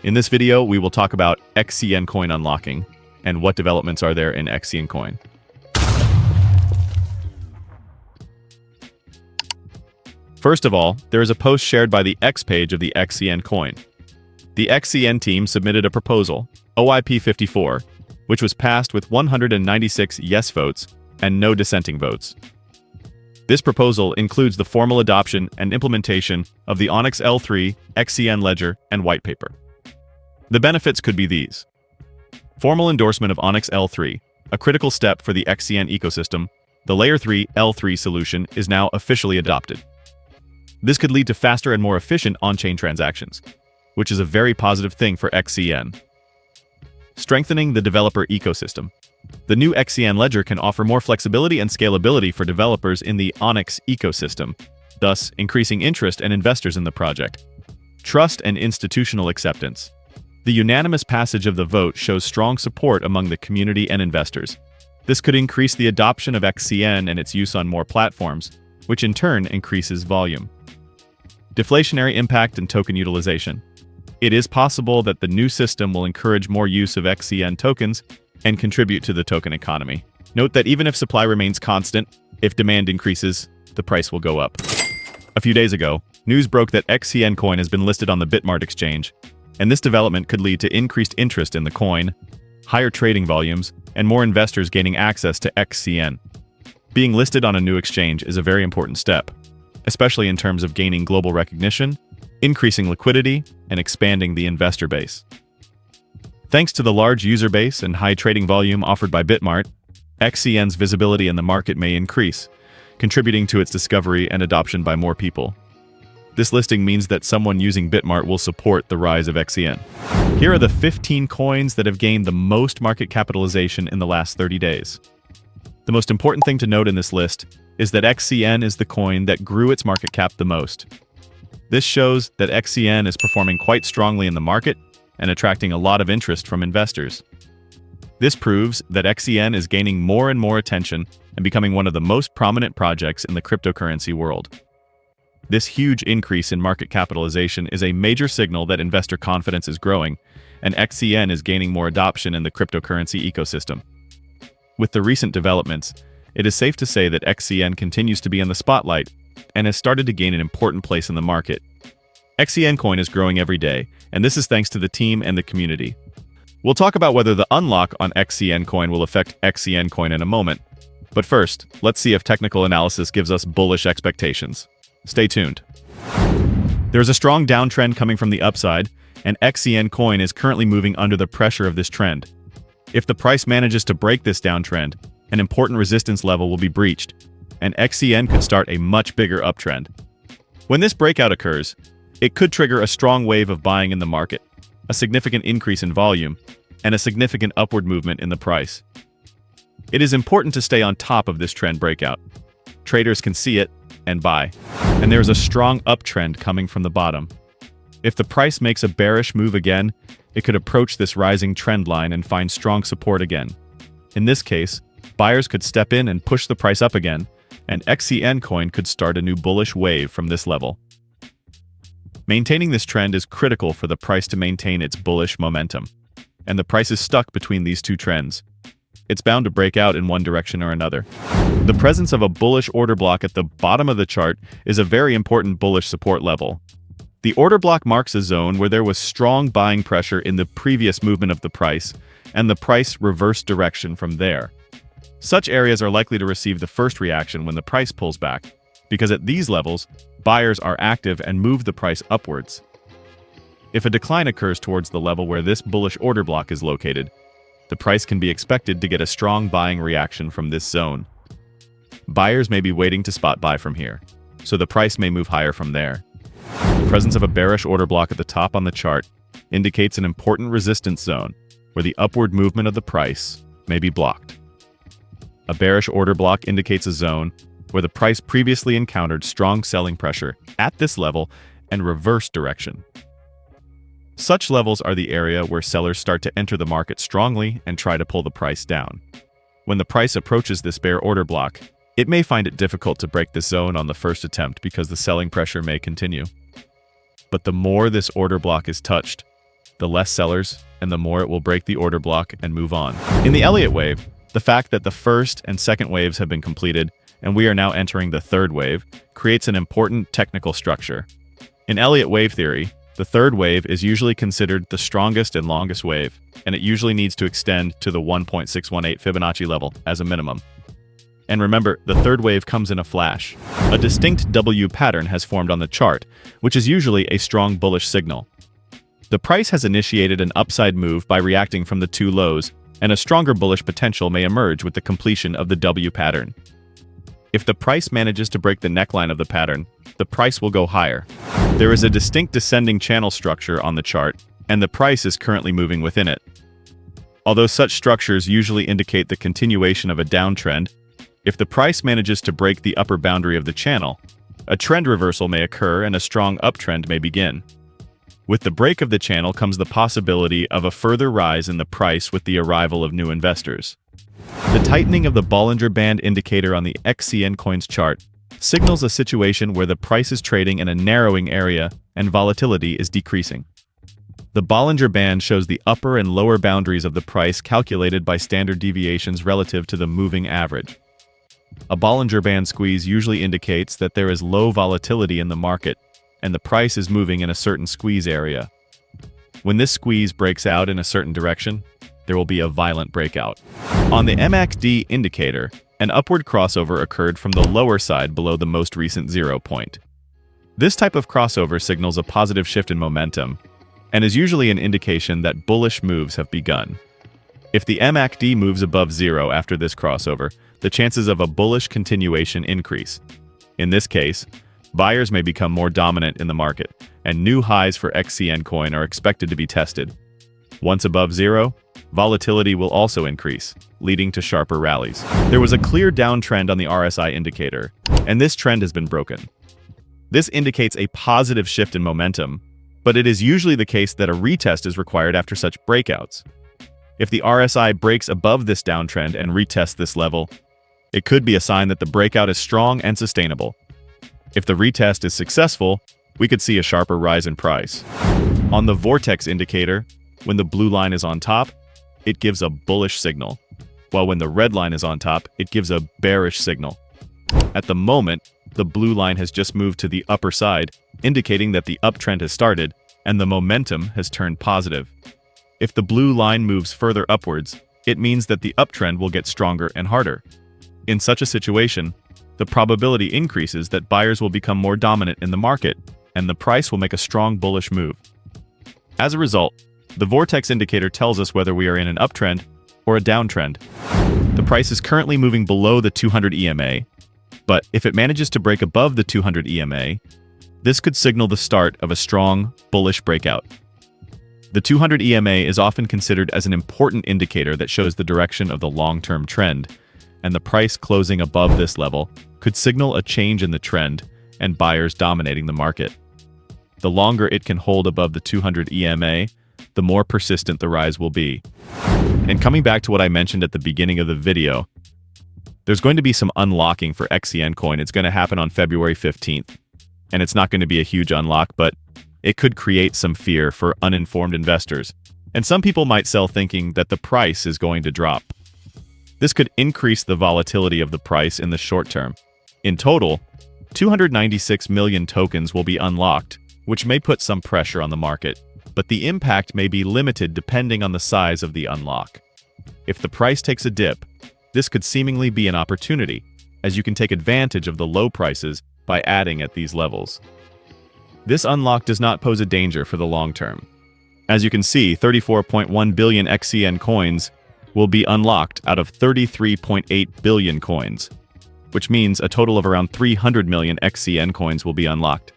In this video, we will talk about XCN Coin unlocking and what developments are there in XCN Coin. First of all, there is a post shared by the X page of the XCN Coin. The XCN team submitted a proposal, OIP54, which was passed with 196 yes votes and no dissenting votes. This proposal includes the formal adoption and implementation of the Onyx L3, XCN Ledger, and white paper. The benefits could be these. Formal endorsement of Onyx L3, a critical step for the XCN ecosystem. The Layer 3 L3 solution is now officially adopted. This could lead to faster and more efficient on-chain transactions, which is a very positive thing for XCN. Strengthening the developer ecosystem. The new XCN Ledger can offer more flexibility and scalability for developers in the Onyx ecosystem, thus increasing interest and investors in the project. Trust and institutional acceptance. The unanimous passage of the vote shows strong support among the community and investors. This could increase the adoption of XCN and its use on more platforms, which in turn increases volume. Deflationary impact and token utilization. It is possible that the new system will encourage more use of XCN tokens and contribute to the token economy. Note that even if supply remains constant, if demand increases, the price will go up. A few days ago, news broke that XCN Coin has been listed on the BitMart exchange, and this development could lead to increased interest in the coin, higher trading volumes, and more investors gaining access to XCN. Being listed on a new exchange is a very important step, especially in terms of gaining global recognition, increasing liquidity, and expanding the investor base. Thanks to the large user base and high trading volume offered by BitMart, XCN's visibility in the market may increase, contributing to its discovery and adoption by more people. This listing means that someone using BitMart will support the rise of XCN. Here are the 15 coins that have gained the most market capitalization in the last 30 days. The most important thing to note in this list is that XCN is the coin that grew its market cap the most. This shows that XCN is performing quite strongly in the market and attracting a lot of interest from investors. This proves that XCN is gaining more and more attention and becoming one of the most prominent projects in the cryptocurrency world. This huge increase in market capitalization is a major signal that investor confidence is growing, and XCN is gaining more adoption in the cryptocurrency ecosystem. With the recent developments, it is safe to say that XCN continues to be in the spotlight and has started to gain an important place in the market. XCN Coin is growing every day, and this is thanks to the team and the community. We'll talk about whether the unlock on XCN Coin will affect XCN Coin in a moment. But first, let's see if technical analysis gives us bullish expectations. Stay tuned. There is a strong downtrend coming from the upside, and XCN Coin is currently moving under the pressure of this trend. If the price manages to break this downtrend, an important resistance level will be breached, and XCN could start a much bigger uptrend. When this breakout occurs, it could trigger a strong wave of buying in the market, a significant increase in volume, and a significant upward movement in the price. It is important to stay on top of this trend breakout. Traders can see it and buy, and there is a strong uptrend coming from the bottom. If the price makes a bearish move again, it could approach this rising trend line and find strong support again. In this case, buyers could step in and push the price up again, and XCN Coin could start a new bullish wave from this level. Maintaining this trend is critical for the price to maintain its bullish momentum, and the price is stuck between these two trends. It's bound to break out in one direction or another. The presence of a bullish order block at the bottom of the chart is a very important bullish support level. The order block marks a zone where there was strong buying pressure in the previous movement of the price, and the price reversed direction from there. Such areas are likely to receive the first reaction when the price pulls back, because at these levels, buyers are active and move the price upwards. If a decline occurs towards the level where this bullish order block is located, the price can be expected to get a strong buying reaction from this zone. Buyers may be waiting to spot buy from here, so the price may move higher from there. The presence of a bearish order block at the top on the chart indicates an important resistance zone where the upward movement of the price may be blocked. A bearish order block indicates a zone where the price previously encountered strong selling pressure at this level and reverse direction. Such levels are the area where sellers start to enter the market strongly and try to pull the price down. When the price approaches this bear order block, it may find it difficult to break this zone on the first attempt because the selling pressure may continue. But the more this order block is touched, the less sellers, and the more it will break the order block and move on. In the Elliott wave, the fact that the first and second waves have been completed, and we are now entering the third wave, creates an important technical structure. In Elliott wave theory, the third wave is usually considered the strongest and longest wave, and it usually needs to extend to the 1.618 Fibonacci level as a minimum. And remember, the third wave comes in a flash. A distinct W pattern has formed on the chart, which is usually a strong bullish signal. The price has initiated an upside move by reacting from the two lows, and a stronger bullish potential may emerge with the completion of the W pattern. If the price manages to break the neckline of the pattern, the price will go higher. There is a distinct descending channel structure on the chart, and the price is currently moving within it. Although such structures usually indicate the continuation of a downtrend, if the price manages to break the upper boundary of the channel, a trend reversal may occur and a strong uptrend may begin. With the break of the channel comes the possibility of a further rise in the price with the arrival of new investors. The tightening of the Bollinger Band indicator on the XCN Coin's chart signals a situation where the price is trading in a narrowing area and volatility is decreasing. The Bollinger Band shows the upper and lower boundaries of the price calculated by standard deviations relative to the moving average. A Bollinger Band squeeze usually indicates that there is low volatility in the market, and the price is moving in a certain squeeze area. When this squeeze breaks out in a certain direction, there will be a violent breakout. On the MACD indicator, an upward crossover occurred from the lower side below the most recent 0 point. This type of crossover signals a positive shift in momentum, and is usually an indication that bullish moves have begun. If the MACD moves above 0 after this crossover, the chances of a bullish continuation increase. In this case, buyers may become more dominant in the market, and new highs for XCN Coin are expected to be tested. Once above 0, volatility will also increase, leading to sharper rallies. There was a clear downtrend on the RSI indicator, and this trend has been broken. This indicates a positive shift in momentum, but it is usually the case that a retest is required after such breakouts. If the RSI breaks above this downtrend and retests this level, it could be a sign that the breakout is strong and sustainable. If the retest is successful, we could see a sharper rise in price. On the Vortex indicator, when the blue line is on top, it gives a bullish signal, while when the red line is on top, it gives a bearish signal. At the moment, the blue line has just moved to the upper side, indicating that the uptrend has started and the momentum has turned positive. If the blue line moves further upwards, it means that the uptrend will get stronger and harder. In such a situation, the probability increases that buyers will become more dominant in the market, and the price will make a strong bullish move. As a result, the Vortex indicator tells us whether we are in an uptrend or a downtrend. The price is currently moving below the 200 EMA, but if it manages to break above the 200 EMA, this could signal the start of a strong, bullish breakout. The 200 EMA is often considered as an important indicator that shows the direction of the long-term trend, and the price closing above this level could signal a change in the trend and buyers dominating the market. The longer it can hold above the 200 EMA, the more persistent the rise will be. And coming back to what I mentioned at the beginning of the video, there's going to be some unlocking for XCN Coin. It's going to happen on February 15th, and it's not going to be a huge unlock, but it could create some fear for uninformed investors. And some people might sell thinking that the price is going to drop. This could increase the volatility of the price in the short term. In total, 296 million tokens will be unlocked, which may put some pressure on the market, but the impact may be limited depending on the size of the unlock. If the price takes a dip, this could seemingly be an opportunity, as you can take advantage of the low prices by adding at these levels. This unlock does not pose a danger for the long term. As you can see, 34.1 billion XCN coins will be unlocked out of 33.8 billion coins, which means a total of around 300 million XCN coins will be unlocked.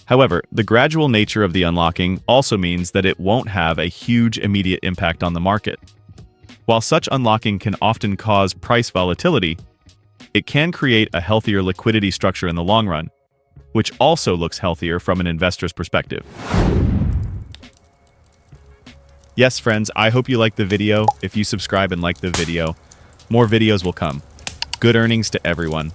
However, the gradual nature of the unlocking also means that it won't have a huge immediate impact on the market. While such unlocking can often cause price volatility, it can create a healthier liquidity structure in the long run, which also looks healthier from an investor's perspective. Yes, friends, I hope you liked the video. If you subscribe and like the video, more videos will come. Good earnings to everyone.